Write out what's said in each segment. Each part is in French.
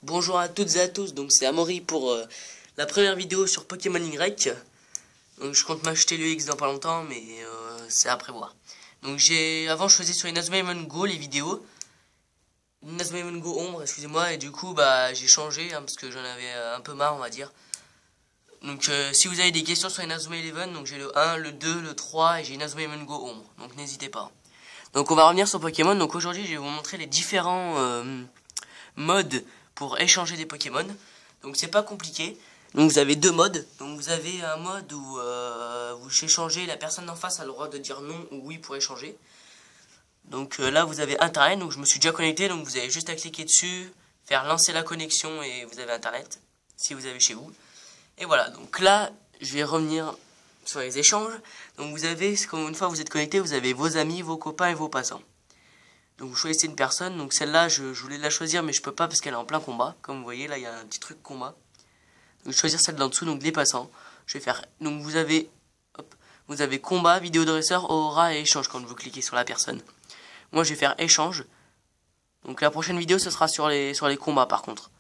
Bonjour à toutes et à tous, donc c'est Amaury pour la première vidéo sur Pokémon Y. Donc je compte m'acheter le X dans pas longtemps, mais c'est à prévoir. Donc avant je faisais sur Inazuma Go les vidéos. Inazuma Go Ombre, excusez-moi, et du coup bah j'ai changé parce que j'en avais un peu marre on va dire. Donc si vous avez des questions sur Inazuma 11, donc j'ai le 1, le 2, le 3 et j'ai Inazuma Go Ombre, donc n'hésitez pas. Donc on va revenir sur Pokémon, donc aujourd'hui je vais vous montrer les différents modes pour échanger des Pokémon. Donc c'est pas compliqué. Donc vous avez deux modes. Donc vous avez un mode où vous échangez, la personne en face a le droit de dire non ou oui pour échanger. Donc là vous avez internet, donc je me suis déjà connecté, donc vous avez juste à cliquer dessus, faire lancer la connexion et vous avez internet, si vous avez chez vous. Et voilà, donc là je vais revenir sur les échanges. Donc vous avez, comme une fois vous êtes connecté, vous avez vos amis, vos copains et vos passants. Donc vous choisissez une personne, donc celle-là je voulais la choisir mais je peux pas parce qu'elle est en plein combat. Comme vous voyez là il y a un petit truc combat. Donc je vais choisir celle d'en dessous, donc les passants. Je vais faire, donc vous avez combat, vidéo dresseur, aura et échange quand vous cliquez sur la personne. Moi je vais faire échange. Donc la prochaine vidéo ce sera sur les combats par contre.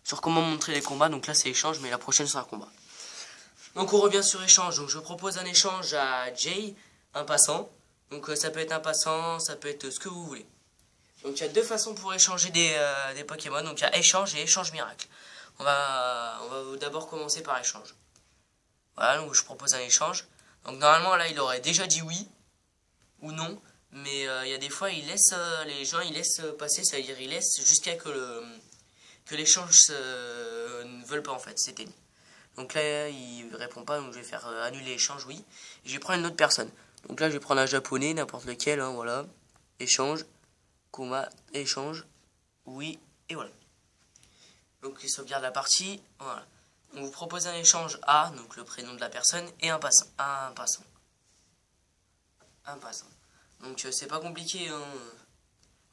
Sur comment montrer les combats, donc là c'est échange mais la prochaine sera combat. Donc on revient sur échange, donc je propose un échange à Jay, un passant. Donc ça peut être un passant, ça peut être ce que vous voulez. Donc il y a deux façons pour échanger des Pokémon. Donc il y a échange et échange miracle. On va d'abord commencer par échange. Voilà, donc je propose un échange. Donc normalement là il aurait déjà dit oui ou non. Mais il y a des fois les gens ils laissent passer, ça veut dire ils laissent jusqu'à que l'échange ne veulent pas en fait, s'éteigne. Donc là il répond pas, donc je vais faire annuler l'échange, oui. Et je vais prendre une autre personne. Donc là je vais prendre un japonais, n'importe lequel, hein, voilà. Échange. Combat, échange, oui, et voilà. Donc il sauvegarde la partie, voilà. On vous propose un échange A, donc le prénom de la personne, et un passant. Un passant. Un passant. Donc c'est pas compliqué, hein.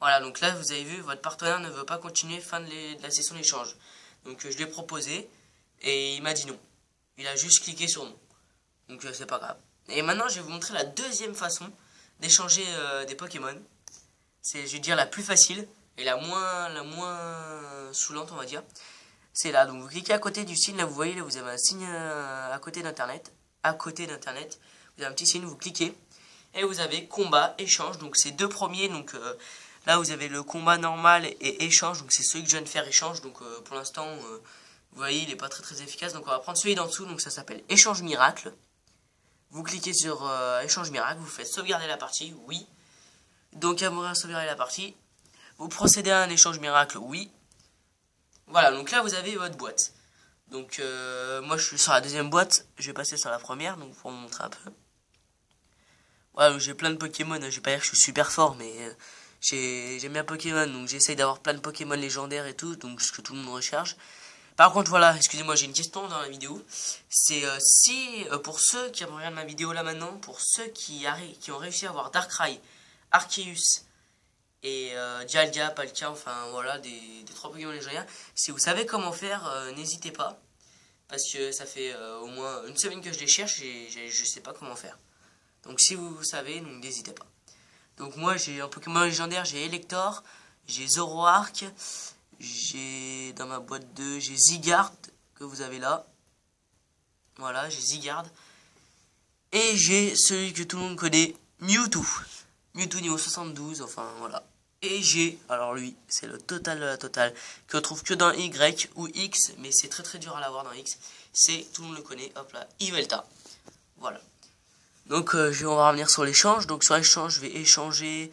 Voilà, donc là vous avez vu, votre partenaire ne veut pas continuer fin de la session d'échange. Donc je lui ai proposé, et il m'a dit non. Il a juste cliqué sur non. Donc c'est pas grave. Et maintenant je vais vous montrer la deuxième façon d'échanger des Pokémon. C'est, je vais dire, la plus facile et la moins saoulante, on va dire. C'est là, donc vous cliquez à côté du signe, là vous voyez, là vous avez un signe à côté d'internet. À côté d'internet, vous avez un petit signe, vous cliquez. Et vous avez combat, échange, donc ces deux premiers, donc là vous avez le combat normal et échange, donc c'est celui que je viens de faire échange, donc pour l'instant, vous voyez, il n'est pas très efficace, donc on va prendre celui d'en dessous, donc ça s'appelle échange miracle. Vous cliquez sur échange miracle, vous faites sauvegarder la partie, oui. Donc à mourir sauvegarder la partie. Vous procédez à un échange miracle, oui. Voilà, donc là vous avez votre boîte. Donc moi je suis sur la deuxième boîte, je vais passer sur la première, donc pour vous montrer un peu. Voilà, j'ai plein de Pokémon, je vais pas dire que je suis super fort, mais j'aime bien Pokémon, donc j'essaye d'avoir plein de Pokémon légendaires et tout, donc ce que tout le monde recherche. Par contre voilà, excusez-moi, j'ai une question dans la vidéo. C'est si, pour ceux qui regardent ma vidéo là maintenant, pour ceux qui ont réussi à avoir Darkrai, Arceus et Dialga, Palkia, enfin voilà, des 3 Pokémon légendaires. Si vous savez comment faire, n'hésitez pas. Parce que ça fait au moins une semaine que je les cherche et je sais pas comment faire. Donc si vous savez, n'hésitez pas. Donc moi j'ai un Pokémon légendaire, j'ai Elector, j'ai Zoroark, j'ai dans ma boîte 2, j'ai Zygarde que vous avez là. Voilà, j'ai Zygarde. Et j'ai celui que tout le monde connaît, Mewtwo. Mewtwo niveau 72, enfin voilà. Et j'ai, alors lui, c'est le total de la totale, qu'on trouve que dans Y ou X, mais c'est très dur à l'avoir dans X. C'est, tout le monde le connaît, hop là, Yveltal. Voilà. Donc on va revenir sur l'échange. Donc sur l'échange, je vais échanger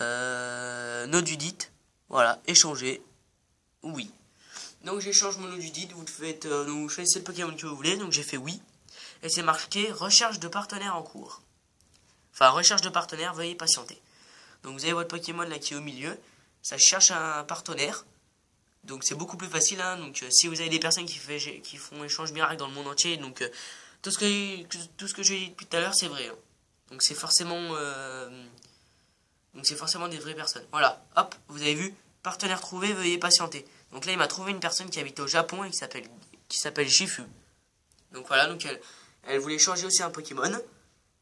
Nodudite. Voilà, échanger, oui. Donc j'échange mon Nodudite, vous faites, vous choisissez le Pokémon que vous voulez, donc j'ai fait oui. Et c'est marqué recherche de partenaire en cours. Enfin, recherche de partenaire, veuillez patienter. Donc vous avez votre Pokémon là qui est au milieu, ça cherche un partenaire. Donc c'est beaucoup plus facile, hein. Donc si vous avez des personnes qui font échange miracle dans le monde entier, donc tout ce que j'ai dit depuis tout à l'heure c'est vrai, hein. Donc c'est forcément des vraies personnes. Voilà, hop, vous avez vu, partenaire trouvé, veuillez patienter. Donc là il m'a trouvé une personne qui habite au Japon et qui s'appelle Gifu. Donc voilà, donc elle voulait changer aussi un Pokémon.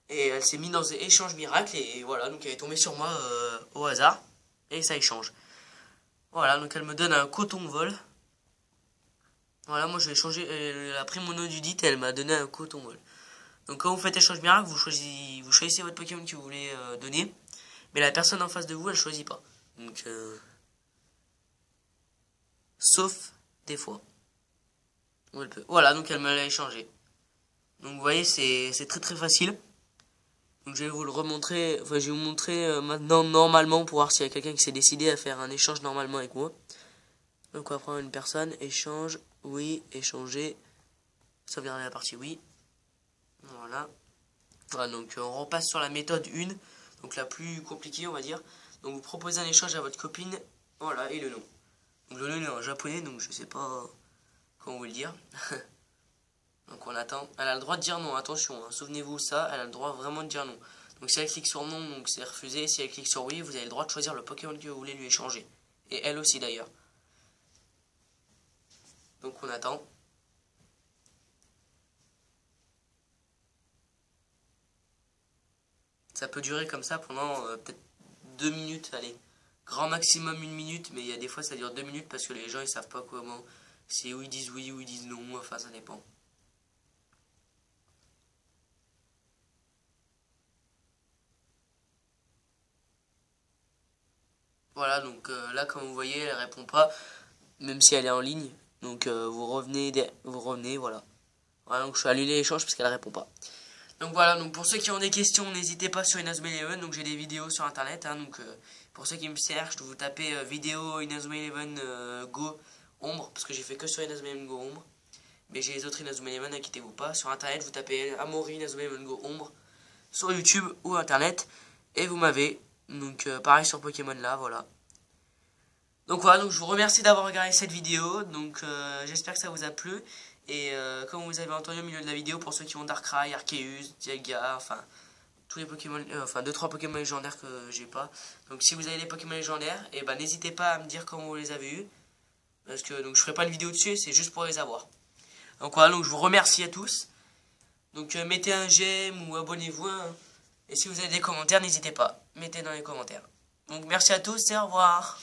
Et elle s'est mise dans un échange miracle et voilà, donc elle est tombée sur moi au hasard et ça échange. Voilà, donc elle me donne un coton vol. Voilà, moi j'ai changé, elle a pris mon Odudite et elle m'a donné un coton molle. Donc quand vous faites échange miracle, vous choisissez votre Pokémon que vous voulez donner, mais la personne en face de vous, elle choisit pas. Donc, sauf des fois. Où elle peut. Voilà, donc elle me l'a échangé. Donc vous voyez, c'est très très facile. Donc je vais vous le remontrer, enfin je vais vous montrer maintenant normalement pour voir s'il y a quelqu'un qui s'est décidé à faire un échange normalement avec moi. Donc on va prendre une personne, échange, oui, échanger, sauvegarder la partie oui. Voilà. Voilà, donc on repasse sur la méthode 1, donc la plus compliquée on va dire. Donc vous proposez un échange à votre copine, voilà, et le nom. Donc le nom est en japonais, donc je sais pas comment vous le dire. Donc on attend. Elle a le droit de dire non, attention, hein, souvenez-vous ça, elle a le droit vraiment de dire non. Donc si elle clique sur non, donc c'est refusé. Si elle clique sur oui, vous avez le droit de choisir le Pokémon que vous voulez lui échanger. Et elle aussi d'ailleurs. Donc on attend. Ça peut durer comme ça pendant peut-être 2 minutes, allez. Grand maximum 1 minute, mais il y a des fois ça dure 2 minutes parce que les gens ils savent pas comment. C'est où ils disent oui ou ils disent non, enfin ça dépend. Voilà, donc là comme vous voyez elle répond pas, même si elle est en ligne. Donc vous revenez, voilà. Voilà, donc je suis annulé l'échange parce qu'elle répond pas. Donc voilà, donc pour ceux qui ont des questions, n'hésitez pas sur Inazuma Eleven. Donc j'ai des vidéos sur internet, hein, donc pour ceux qui me cherchent, vous tapez vidéo Inazuma Eleven Go Ombre, parce que j'ai fait que sur Inazuma Eleven Go Ombre. Mais j'ai les autres Inazuma Eleven, n'inquiétez-vous pas. Sur internet, vous tapez Amori Inazuma Eleven Go Ombre sur YouTube ou internet et vous m'avez. Donc pareil sur Pokémon là, voilà. Donc voilà, donc je vous remercie d'avoir regardé cette vidéo, donc j'espère que ça vous a plu. Et comme vous avez entendu au milieu de la vidéo, pour ceux qui ont Darkrai, Arceus, Dialga, enfin tous les Pokémon, enfin 2-3 Pokémon légendaires que j'ai pas. Donc si vous avez les Pokémon légendaires, et ben n'hésitez pas à me dire comment vous les avez eus. Parce que donc je ferai pas de vidéo dessus, c'est juste pour les avoir. Donc voilà, donc je vous remercie à tous. Donc mettez un j'aime ou abonnez-vous. Hein. Et si vous avez des commentaires, n'hésitez pas, mettez dans les commentaires. Donc merci à tous et au revoir.